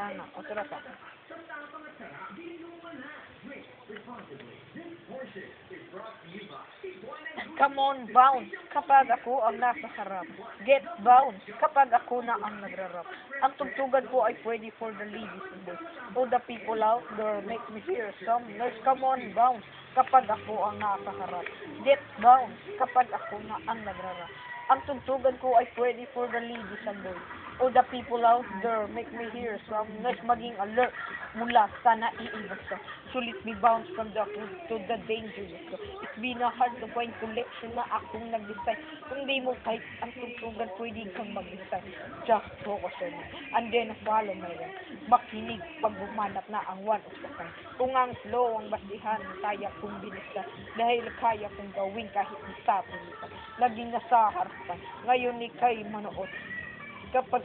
sana. O, tira ka. Come on, bounce kapag ako ang nasa harap. Get bounce kapag ako na ang nagrarap. Ang tugtugan ko ay pwede for the ladies and boys. Oh, the people out there, make me hear some noise. Come on, bounce kapag ako ang nasa harap. Get bounce kapag ako na ang nagrarap. Ang tugtugan ko ay pwede for the ladies and boys. Oh, the people out there, make me hear some noise. Maging alert mula sa naiibas ka. Sulit me bounce from the hood to the dangerous ka. It's been a hard to find collection na akong nag-design. Kung di mo kahit ang tugtugan, pwede kang mag-design. Just focus on it. And then follow my rhyme. Makinig pag bumanap na ang one of the kind. Kung ang flow ang basihan, kaya kong binisa. Dahil kaya kong gawin kahit isa pilitan. Naging nasa harapan. Ngayon ikay manood. Kapag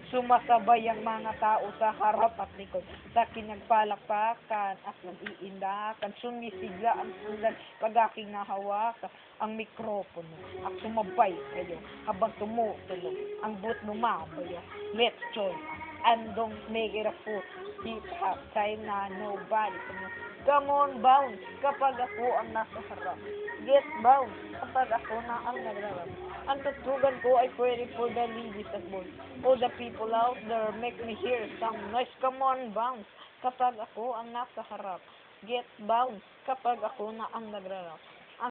sumasabay ang mga tao sa harap at likod, sa kinagpalakpakan at nag-iindakan, sumisigla ang sulan pag aking nahawakan ang mikropono at sumabay kayo habang tumutulog ang boot lumabayo. Let's join and don't make it a fool. Deep half time na nobody can know. Come on, bounce kapag ako ang nasa harap. Get bounce kapag ako na ang nagrarap. Ang tutugan ko ay pwede for the ladies and boys. Oh, the people out there, make me hear some noise. Come on, bounce kapag ako ang nasa harap. Get bounce kapag ako na ang nagrarap.